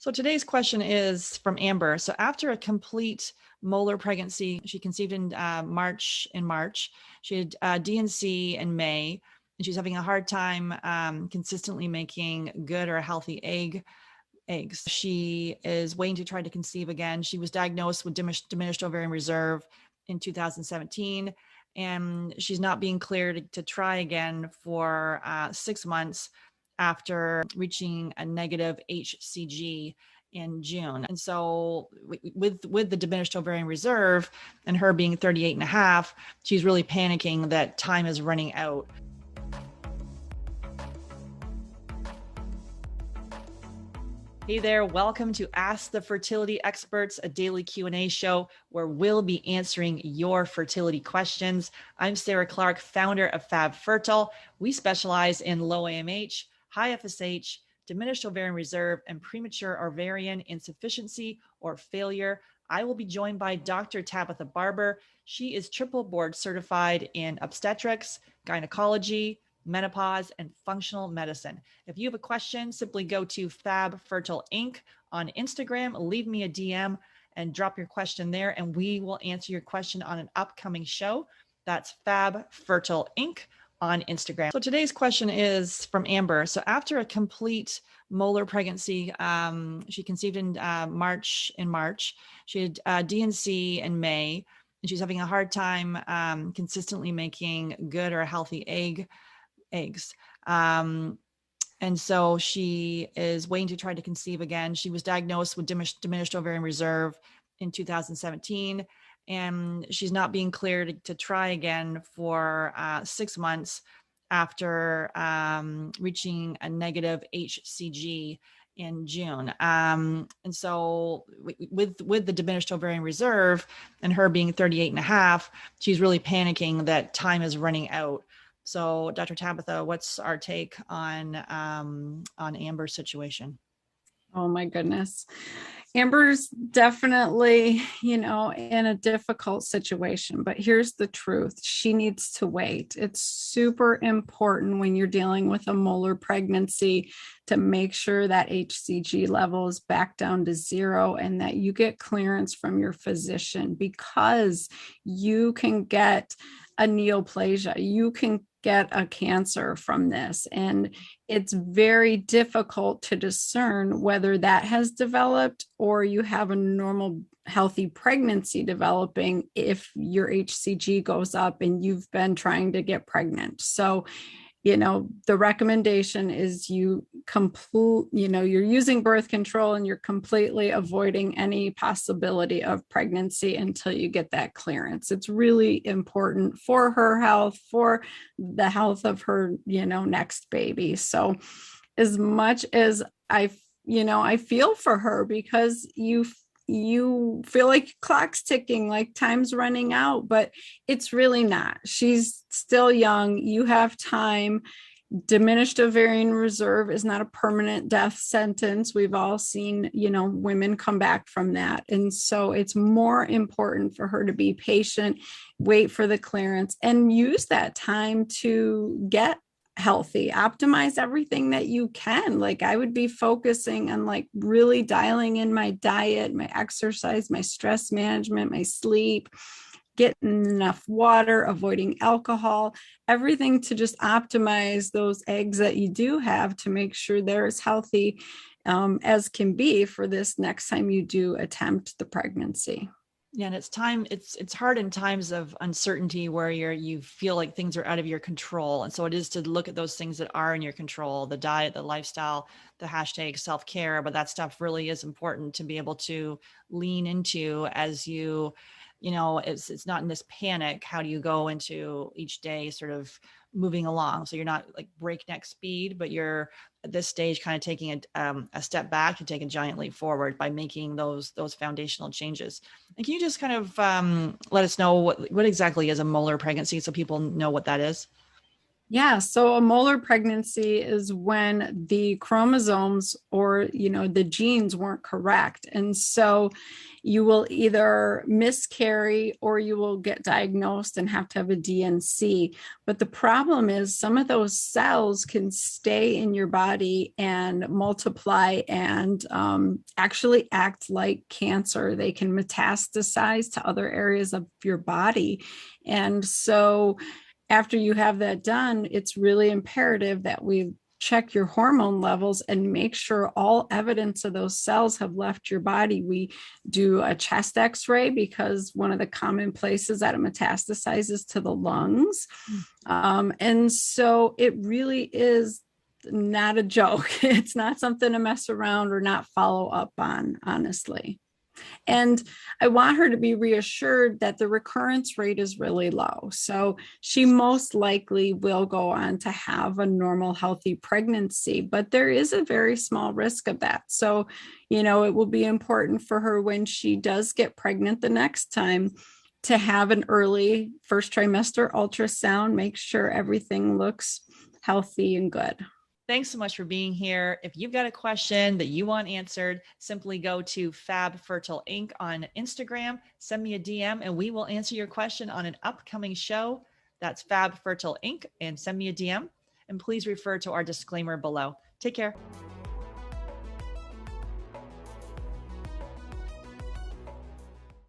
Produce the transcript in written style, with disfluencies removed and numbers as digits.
So today's question is from Amber. So after a complete molar pregnancy, she conceived in March. She had D&C in May, and she's having a hard time consistently making good or healthy eggs. She is waiting to try to conceive again. She was diagnosed with diminished ovarian reserve in 2017, and she's not being cleared to try again for 6 months after reaching a negative HCG in June. And so with the diminished ovarian reserve and her being 38 and a half, she's really panicking that time is running out. Hey there, welcome to Ask the Fertility Experts, a daily Q&A show where we'll be answering your fertility questions. I'm Sarah Clark, founder of Fab Fertile. We specialize in low AMH, high FSH, diminished ovarian reserve, and premature ovarian insufficiency or failure. I will be joined by Dr. Tabatha Barber. She is triple board certified in obstetrics, gynecology, menopause, and functional medicine. If you have a question, simply go to Fab Fertile Inc. on Instagram, leave me a DM and drop your question there, and we will answer your question on an upcoming show. That's Fab Fertile Inc. on Instagram. So today's question is from Amber. So after a complete molar pregnancy, she conceived in March. She had D&C in May, and she's having a hard time consistently making good or healthy eggs. And so she is waiting to try to conceive again. She was diagnosed with diminished ovarian reserve in 2017, and she's not being cleared to try again for 6 months after reaching a negative HCG in June. And so with the diminished ovarian reserve and her being 38 and a half, she's really panicking that time is running out. So Dr. Tabatha, what's our take on Amber's situation? Oh my goodness. Amber's definitely, in a difficult situation, but here's the truth. She needs to wait. It's super important when you're dealing with a molar pregnancy to make sure that HCG level is back down to 0 and that you get clearance from your physician, because you can get a neoplasia. You can get a cancer from this. And it's very difficult to discern whether that has developed or you have a normal healthy pregnancy developing if your HCG goes up and you've been trying to get pregnant. So, the recommendation is you're using birth control and you're completely avoiding any possibility of pregnancy until you get that clearance. It's really important for her health, for the health of her, next baby. So as much as I feel for her, because you feel like clock's ticking, like time's running out, but it's really not. She's still young. You have time. Diminished ovarian reserve is not a permanent death sentence. We've all seen, women come back from that. And so it's more important for her to be patient, wait for the clearance, and use that time to get healthy, optimize everything that you can. Like I would be focusing on really dialing in my diet, my exercise, my stress management, my sleep, getting enough water, avoiding alcohol, everything to just optimize those eggs that you do have to make sure they're as healthy as can be for this next time you do attempt the pregnancy. Yeah, and it's hard in times of uncertainty where you feel like things are out of your control. And so it is to look at those things that are in your control, the diet, the lifestyle, the hashtag self-care, but that stuff really is important to be able to lean into as it's not in this panic. How do you go into each day sort of moving along? So you're not like breakneck speed, but you're at this stage kind of taking a step back to take a giant leap forward by making those foundational changes. And can you just kind of let us know what exactly is a molar pregnancy so people know what that is? Yeah, so a molar pregnancy is when the chromosomes or, the genes weren't correct. And so you will either miscarry or you will get diagnosed and have to have a DNC. But the problem is some of those cells can stay in your body and multiply and actually act like cancer. They can metastasize to other areas of your body. And so after you have that done, it's really imperative that we check your hormone levels and make sure all evidence of those cells have left your body. We do a chest x-ray because one of the common places that it metastasizes to the lungs. And so it really is not a joke. It's not something to mess around or not follow up on, honestly. And I want her to be reassured that the recurrence rate is really low. So she most likely will go on to have a normal, healthy pregnancy, but there is a very small risk of that. So, it will be important for her when she does get pregnant the next time to have an early first trimester ultrasound, make sure everything looks healthy and good. Thanks so much for being here. If you've got a question that you want answered, simply go to Fab Fertile Inc. on Instagram, send me a DM, and we will answer your question on an upcoming show. That's Fab Fertile Inc. and send me a DM. And please refer to our disclaimer below. Take care.